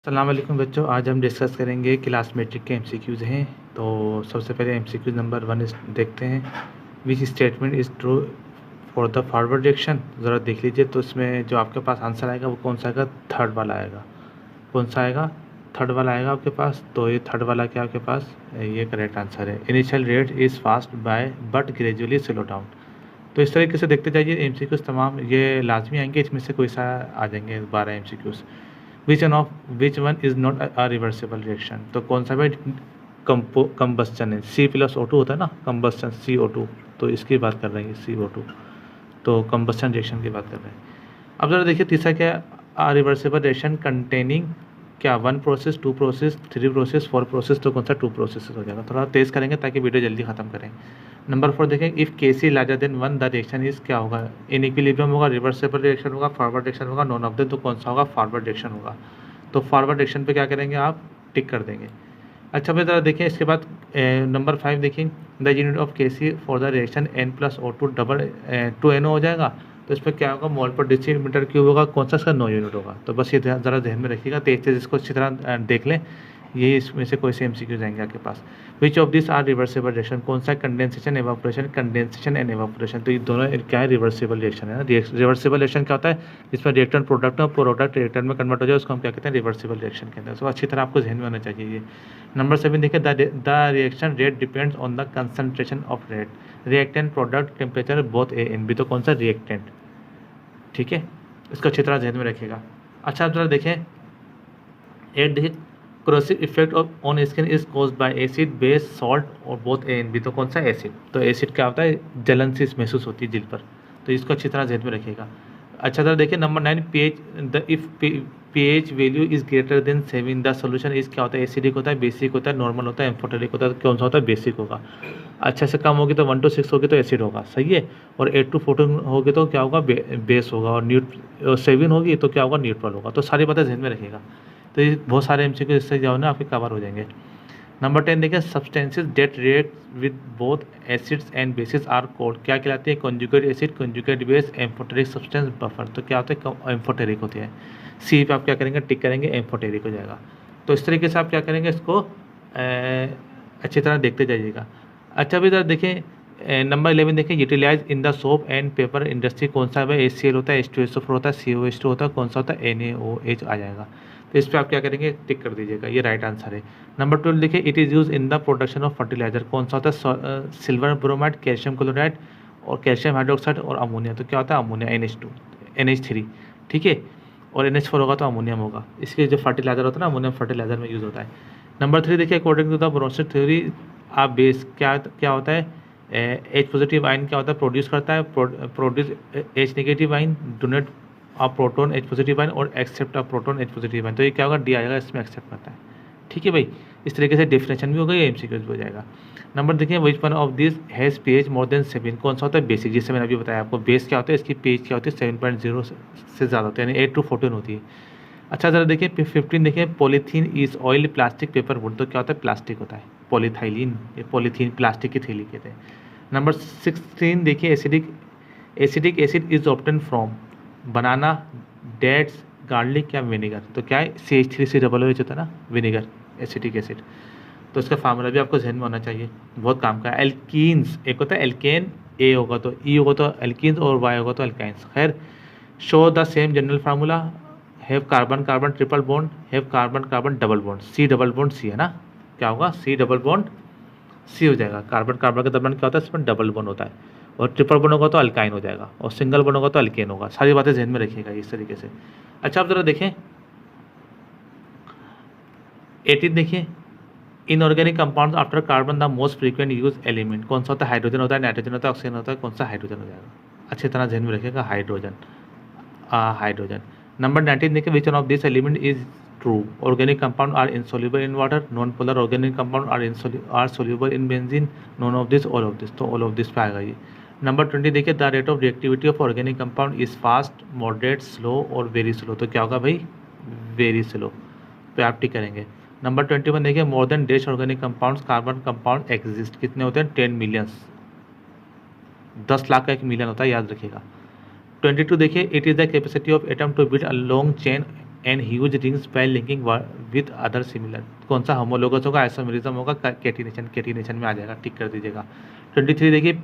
अस्सलाम वालेकुम बच्चों, आज हम डिस्कस करेंगे क्लास मेट्रिक के एमसीक्यूज़ हैं। तो सबसे पहले एमसीक्यू नंबर 1 देखते हैं। Which statement is true for the forward direction. ज़रा देख लीजिए, तो इसमें जो आपके पास आंसर आएगा वो कौन सा आएगा? थर्ड वाला आएगा। कौन सा आएगा? थर्ड वाला आएगा आपके पास। तो ये थर्ड वाला क्या आपके पास ये करेक्ट आंसर है। Initial rate is fast by but gradually slow down. तो इस तरीके से देखते जाइए एमसीक्यूज़ तमाम ये लाजमी आएंगे, इसमें से कोई सा आ जाएंगे 12 MCQs. Which one is not a reversible reaction. तो कौन सा भाई कंबस्चन है? C+O2 होता है ना, कंबस्चन CO2। तो इसकी बात कर रहे हैं CO2, तो कंबस्चन रिएक्शन की बात कर रहे हैं। अब ज़रा देखिए तीसरा क्या है? रिवर्सिबल रिएक्शन कंटेनिंग क्या 1 प्रोसेस, 2 प्रोसेस, 3 प्रोसेस, 4 प्रोसेस। तो कौन सा 2 प्रोसेस हो जाएगा। थोड़ा तेज़ करेंगे ताकि वीडियो जल्दी ख़त्म करें। नंबर 4 देखें, if Kc larger than 1 the reaction is क्या होगा? इनइक्विलिब्रियम होगा, रिवर्सिबल रिएक्शन होगा, फॉरवर्ड रिएक्शन होगा, नॉन ऑफ देम। तो कौन सा होगा? फॉरवर्ड रिएक्शन होगा। तो फॉरवर्ड रिएक्शन पे क्या करेंगे आप? टिक कर देंगे। अच्छा फिर ज़रा देखिए इसके बाद नंबर 5 देखिए, the unit of Kc for the reaction N+O2 double 2NO हो जाएगा। तो इस पर क्या होगा? मोल पर डेसीमीटर क्यूब होगा। कौन सा? इसका 9 यूनिट होगा। तो बस ये ज़रा ध्यान में रखिएगा, तेज तेज इसको अच्छी तरह देख लें। ये इसमें से कोई से एमसीक्यू जाएंगे आपके पास। Which of this are reversible reaction? कौन सा? Condensation, evaporation, condensation and evaporation. तो ये दोनों क्या है? रिवर्सिबल रिएक्शन है ना। रिवर्सिबल रिएक्शन क्या होता है? जिसमें रिएक्टेंट प्रोडक्ट और प्रोडक्ट रिएक्टेंट में कन्वर्ट हो जाए, उसको हम क्या कहते हैं? रिवर्सिबल रिएक्शन कहते हैं। तो अच्छी तरह आपको ध्यान में होना चाहिए ये। नंबर 7 देखिए, the reaction rate depends on the concentration of rate reactant product temperature both A and B। तो कौन सा? रिएक्टेंट। ठीक है, इसको अच्छी तरह ध्यान में रखिएगा। अच्छा आप जरा देखें, एट देखिए, corrosive effect on skin is caused by acid, base, salt और बोथ ए एंड बी। तो कौन सा? एसिड। तो एसिड क्या होता है? जलन सी महसूस होती है जिल पर। तो इसको अच्छी तरह ध्यान में रखिएगा। अच्छा तरह देखिए number 9, pH the if pH value is greater than 7 the solution is क्या होता है? एसिडिक होता है, बेसिक होता है, नॉर्मल होता है, एम्फोटेरिक होता है। तो कौन सा होता है? बेसिक होगा। अच्छा से कम होगी तो 1 to 6 होगी तो एसिड होगा, सही है। और 8 to 14 होगी तो क्या होगा? बेस होगा। और 7 होगी तो क्या होगा? न्यूट्रल होगा। तो सारी बातें ध्यान में रखिएगा। तो ये बहुत सारे एमसीक्यू इससे जो है ना आपके कवर हो जाएंगे। नंबर 10 देखिए, substances that react with both acids and bases are called क्या कहलाती है? Conjugate acid, conjugate base, amphoteric substance, buffer. तो क्या होता है? एम्फोटेरिक होती है। सी पे आप क्या करेंगे? टिक करेंगे, एम्फोटेरिक हो जाएगा। तो इस तरीके से आप क्या करेंगे? इसको अच्छी तरह देखते जाइएगा। अच्छा भी इधर देखें, नंबर 11 देखें, utilize in the soap and paper industry कौन सा है? HCl होता है, H2SO4 होता है, COH2 होता है, कौन सा होता है? NaOH आ जाएगा। तो इस पर आप क्या करेंगे? टिक कर दीजिएगा, ये राइट आंसर है। नंबर 12 देखिए, it is use in the production of fertilizer कौन सा होता है? सिल्वर ब्रोमाइड, कैल्शियम क्लोराइड और कैल्शियम हाइड्रोक्साइड और अमोनिया। तो क्या होता है? अमोनिया, NH2 NH3, ठीक है। और NH4 होगा तो अमोनियम होगा। इसके जो फर्टिलाइजर होता है ना, अमोनियम फर्टिलाइजर में यूज़ होता है। नंबर 3 देखिए, according to the Bronsted theory आप बेस क्या होता है? H पॉजिटिव आइन क्या होता है? प्रोड्यूस करता है, produce H negative ion, donate a proton H positive ion और accept a proton H positive ion. तो ये क्या होगा? डी आएगा, इसमें एक्सेप्ट करता है। ठीक है भाई, इस तरीके से डिफिनेशन भी हो गई, एमसीक्यू भी हो जाएगा। नंबर देखिए, which one of this has pH more than 7? कौन सा होता है? बेसिक, जिससे मैंने अभी बताया आपको। बेस क्या होता है? इसकी pH क्या होती है? 7.0 से ज़्यादा होती है, यानी 8 to 14 होती है। अच्छा ज़रा देखिए 15 देखिए, polythene is oil plastic paper would. तो क्या होता है? प्लास्टिक होता है, पॉलीथाइलिन। ये पॉलीथीन प्लास्टिक की थैली कहते हैं। नंबर 16 देखिए, acidic acid is obtain from banana, dates, garlic या विनेगर। तो क्या है? CH3COOH होता है ना, विनेगर, एसिडिक एसिड। तो इसका फार्मूला भी आपको जहन में होना चाहिए, बहुत काम का है। एल्कीन्स, एक होता है एल्केन, ए होगा तो ई होगा तो एल्कीन्स और वाई होगा तो एल्काइंस। खैर, show the same general formula, have carbon carbon triple bond, have carbon carbon double bond, C double bond C है ना। क्या होगा? C डबल बॉन्ड C हो जाएगा। कार्बन कार्बन के दरमियान क्या होता है? इसमें डबल बॉन्ड होता है। और ट्रिपल बॉन्ड होगा तो अल्काइन हो जाएगा, और सिंगल बॉन्ड होगा तो अल्केन होगा। सारी बातें ध्यान में रखिएगा इस तरीके से। अच्छा आप जरा देखें 18 देखिए, inorganic compounds after carbon the most frequent use element कौन सा होता है? हाइड्रोजन होता है, नाइट्रोजन होता है, ऑक्सीजन होता है, कौन सा? हाइड्रोजन हो जाएगा। अच्छी तरह ध्यान में रखिएगा, हाइड्रोजन। हाइड्रोजन। नंबर 19 देखिए, which one of this element is true? Organic compound are insoluble in water, non polar organic compound are soluble in benzene, none of this, all of this. तो all of this पे आएगा ये। Number 20 देखिए, the rate of reactivity of organic compound is fast, moderate, slow और very slow. तो क्या होगा भाई? वेरी स्लो पे आप टिक करेंगे। नंबर 21 देखिए, more than dash organic compounds carbon compound exist. कितने होते हैं? 10 मिलियंस, 10 लाख का 1 मिलियन होता है, याद रखिएगा। 22 देखिए, it is the capacity of atom to build a long chain and huge rings by linking with other similar. कौन सा होमोलोगस होगा, आइसोमेरिज्म होगा, कैटिनेशन में आ जाएगा, टिक कर दीजिएगा। 23 देखिए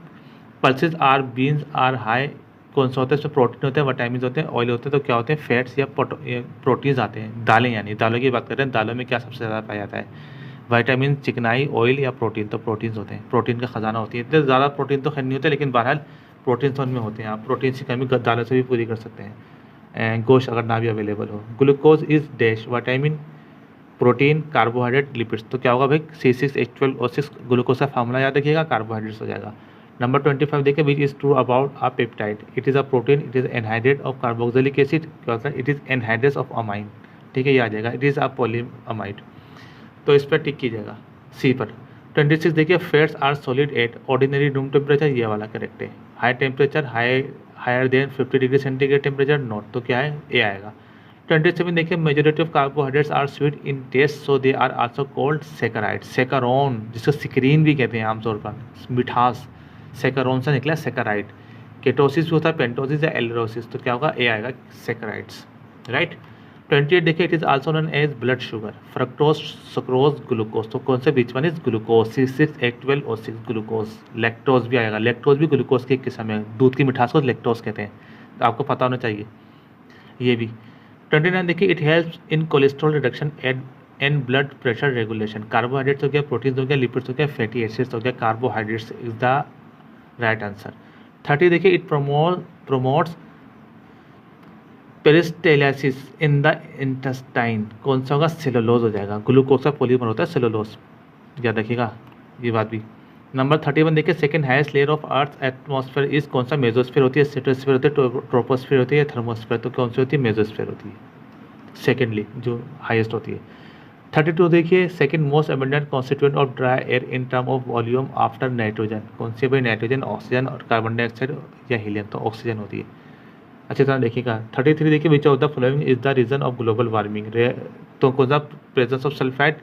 pulses are beans are high, कौन सा होता है, इसमें प्रोटीन होते हैं, विटामिन होते हैं, ऑयल होते हैं, तो क्या होते हैं, फैट्स या प्रोटीन्स आते हैं। दालें, यानी दालों की बात कर रहे हैं, दालों में क्या सबसे ज़्यादा पाया जाता है, विटामिन, चिकनाई, ऑयल या प्रोटीन, तो प्रोटीन्स होते हैं, प्रोटीन का खजाना होती है। इतने ज़्यादा प्रोटीन तो खैर नहीं होते, लेकिन बहरहाल प्रोटीन्स तो उनमें होते हैं। आप प्रोटीन की कमी दालों से भी पूरी कर सकते हैं, गोश्त अगर ना भी अवेलेबल हो। Glucose is dash, vitamin, protein, carbohydrate, lipids, तो क्या होगा भाई, C6H12O6 ग्लूकोज का फार्मूला याद रखिएगा, कार्बोहाइड्रेट्स हो जाएगा। नंबर 25 देखिए which is true about a peptide, it is a protein, it is anhydride of carboxylic acid, क्या होता है, it is anhydride of amine, ठीक है, ये आ जाएगा, इट इज़ अ पॉलीअमाइड, तो इस पर टिक कीजिएगा सी पर। 26 देखिए fats are solid at ordinary room temperature, ये वाला करेक्ट है। High temperature, higher than 50 degree centigrade temperature, not, तो क्या है, ए आएगा। 27 देखिए majority of carbohydrates are sweet in taste, so they are also called saccharide, सेकारोन, जिसको सिक्रीन भी कहते हैं आमतौर पर, मिठास, सेकारोन से निकला सेकराइड। केटोसिस भी होता है, पेंटोसिस या एलरोसिस, तो क्या होगा, ए आएगा, सेकराइड्स, राइट। 28 देखिए it is also known as blood sugar, fructose, sucrose, glucose, तो कौन से बीच one is glucose, C6H12O6 glucose. Lactose भी आएगा, लैक्टोज भी ग्लूकोज की एक किस्म है, दूध की मिठास को लैक्टोज कहते हैं, तो आपको पता होना चाहिए ये भी। 29 देखिए it helps in cholesterol reduction and blood pressure regulation. Carbohydrates हो गया, प्रोटीन्स हो गया, लिपिड्स हो गया, फैटी एसिड्स हो गया, carbohydrates is the right answer. 30 देखिए it promotes peristalsis in the intestine, कौन सा होगा, सेलुलोज हो जाएगा, ग्लूकोज का पॉलीमर होता है सेलुलोज, याद रखिएगा ये बात भी। नंबर 31 देखिए second highest layer of earth atmosphere is, कौन सा, मेसोस्फीयर होती है, स्ट्रेटोस्फीयर होती है, ट्रोपोस्फीयर होती है, थर्मोस्फीयर, तो कौन सी होती है, मेसोस्फीयर होती है सेकेंडली, जो हाईएस्ट होती है। 32 देखिए second most abundant constituent of dry air in term of volume after nitrogen, कौन सी भाई, नाइट्रोजन, ऑक्सीजन और कार्बन डाइऑक्साइड या हीलियम, तो ऑक्सीजन होती है, अच्छी तरह देखिएगा। 33 देखिए which of the following is the reason of global warming, तो कौन सा, presence of sulphide,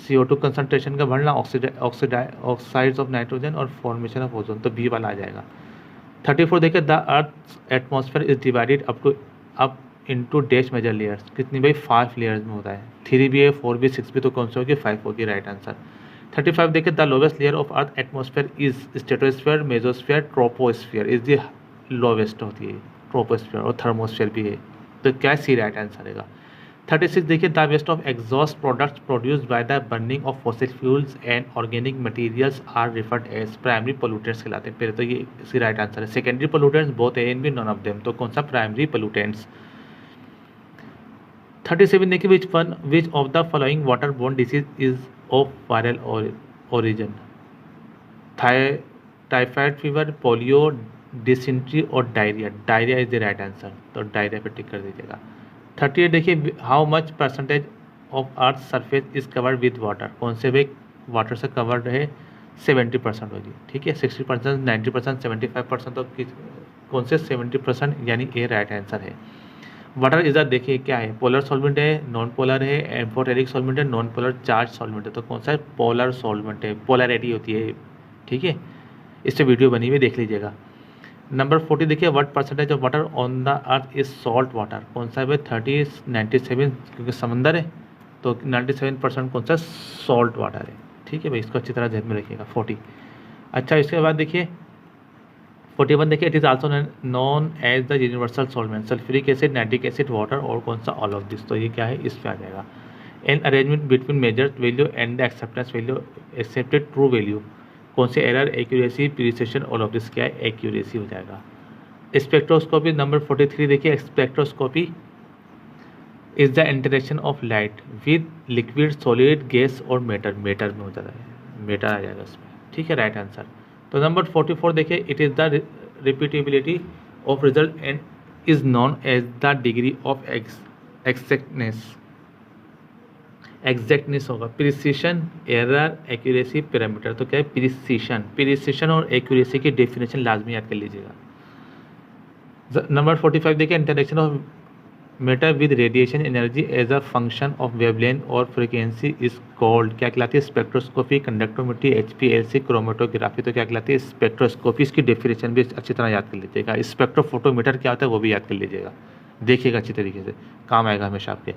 CO2 concentration का बढ़ना, ऑक्साइड्स ऑफ नाइट्रोजन और फॉर्मेशन ऑफ ओजोन, तो बी वाला आ जाएगा। 34 देखिए the earth atmosphere is divided up into dash major layers, कितनी भाई, 5 लेयर्स में होता है, 3 भी है, 4 भी, 6 भी, तो कौन सी होगी, 5 होगी, राइट आंसर। 35 देखिए the lowest layer of earth atmosphere is stratosphere, mesosphere, troposphere is the lowest होती है, ट्रोपोस्फेयर, और थर्मोस्फेयर भी है, तो क्या सी राइट आंसर रहेगा। 36 देखिए the waste of exhaust products produced by the burning of fossil fuels and organic materials are referred as primary pollutants कहलाते हैं, पहले तो ये इसकी राइट आंसर है। Secondary pollutants both A and B, none of them, तो कौन सा, प्राइमरी पोल्यूटेंट्स। 37 देखिए which of the following water borne disease is of viral origin, typhoid fever, polio, dysentery और diarrhoea, diarrhoea is the right answer, तो diarrhoea पे टिक कर दीजिएगा। 38 देखिए how much percentage of earth surface is covered with water, कौन से भाई water से कवर्ड है, 70% होगी, ठीक है, 60%, 90%, 75%, तो कौन से 70%, यानी ए राइट आंसर है। वाटर इज देखिए क्या है, पोलर सॉल्वेंट है, नॉन पोलर है, एम्फोटेरिक सॉल्वेंट है, नॉन पोलर चार्ज सॉल्वेंट है, तो कौन सा है, पोलर सॉल्वेंट है, पोलैरिटी होती है, ठीक है, इससे वीडियो बनी हुई देख लीजिएगा। नंबर 40 देखिए what percentage of water on the earth is salt water, कौन सा है, 30, 97, क्योंकि समंदर है, तो 97% कौन सा, सॉल्ट वाटर है, ठीक है भाई, इसको अच्छी तरह ध्यान में रखिएगा। 40, अच्छा इसके बाद देखिए 41 देखिए it is also known as the universal solvent, sulphuric acid, nitric acid, water, और कौन सा, ऑल ऑफ दिस, तो ये क्या है, इस पे आ जाएगा। An arrangement between measured value and the acceptance value, accepted true value, कौन से, error, accuracy, precision, all of this क्या है, एक्यूरेसी हो जाएगा। स्पेक्ट्रोस्कोपी नंबर 43 देखिए spectroscopy is the interaction of light with liquid, solid, gas और matter, matter में हो जाता है, मैटर आ जाएगा इसमें, ठीक है, राइट आंसर। तो नंबर 44 देखिए it is the repeatability of result and is known as the degree of exactness होगा, प्रिसिशन, एरर, एक्यूरेसी, पैरामीटर, तो क्या है, प्रिसिशन और एक्यूरेसी की डेफिनेशन लाजमी याद कर लीजिएगा। नंबर 45 देखिए interaction of matter with radiation energy as a function of wavelength और फ्रीक्वेंसी इज कॉल्ड, क्या कहलाती है, स्पेक्ट्रोस्कोपी, कंडक्टोमेट्री, HPLC, क्रोमेटोग्राफी, तो क्या कहलाती है, स्पेक्ट्रोस्कोपी, इसकी डेफिनेशन भी अच्छी तरह याद कर लीजिएगा। स्पेक्ट्रोफोटोमीटर क्या होता है वो भी याद कर लीजिएगा, देखिएगा अच्छी तरीके से, काम आएगा हमेशा आपके।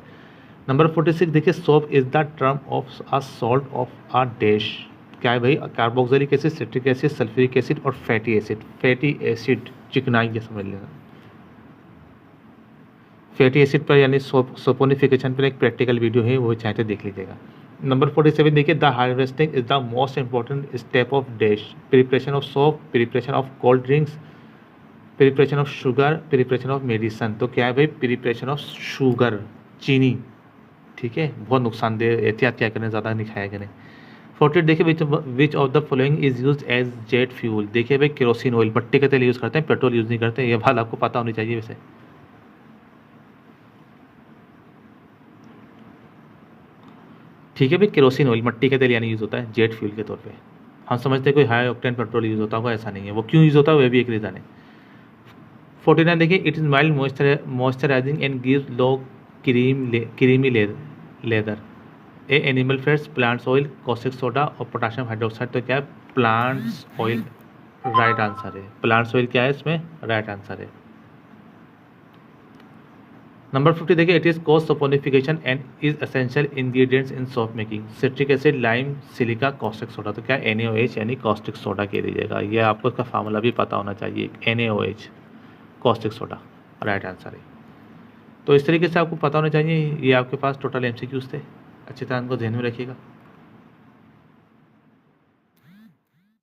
नंबर 46 देखिए, soap is the term of a salt of a dash. क्या है भाई? Carboxylic acid, citric acid, sulphuric acid और फैटी एसिड। फैटी एसिड चिकनाई ये समझ लेना। फैटी एसिड पर यानी सोपोनिफिकेशन पर एक प्रैक्टिकल वीडियो है, वो चाहे तो देख लीजिएगा। नंबर 47 देखिए, the harvesting is the most important step of dash. Preparation of soap, preparation of cold drinks, preparation of sugar, preparation of medicine. तो क्या है भाई? प्रिपरेशन ऑफ शुगर, चीनी, ठीक है, बहुत नुकसानदेह, एहतियात क्या करें, ज़्यादा नहीं खाया करें। 48 देखिए, which of the following is use as jet fuel. देखिए भाई, केरोसिन ऑयल, भट्टी का तेल यूज़ करते हैं, पेट्रोल यूज़ नहीं करते, ये बात आपको पता होनी चाहिए वैसे। ठीक है भाई, केरोसिन ऑयल मट्टी का तेल यानी यूज़ होता है जेट फ्यूल के तौर पे। हम समझते हैं कोई हाई ऑक्टेन पेट्रोल यूज़ होता होगा, ऐसा नहीं है। वो क्यों यूज़ होता है, वह भी एक रीज़न है। 49 देखिए, it is mild moisturising and give low creamy leather. A animal fats, plants oil, caustic soda और पोटाशियम हाइड्रोक्साइड। तो क्या है? प्लांट्स ऑयल राइट आंसर है। प्लांट्स ऑयल क्या है इसमें? राइट आंसर है। नंबर 50 देखिए, it is cause saponification and is essential ingredients in soap making. Citric acid, lime, silica, caustic soda. तो क्या? NaOH यानी कॉस्टिक सोडा कह दीजिएगा। ये आपको इसका फार्मूला भी पता होना चाहिए, NaOH, caustic soda, right answer है। तो इस तरीके से आपको पता होना चाहिए। ये आपके पास टोटल MCQs थे, अच्छी तरह इनको ध्यान में रखिएगा।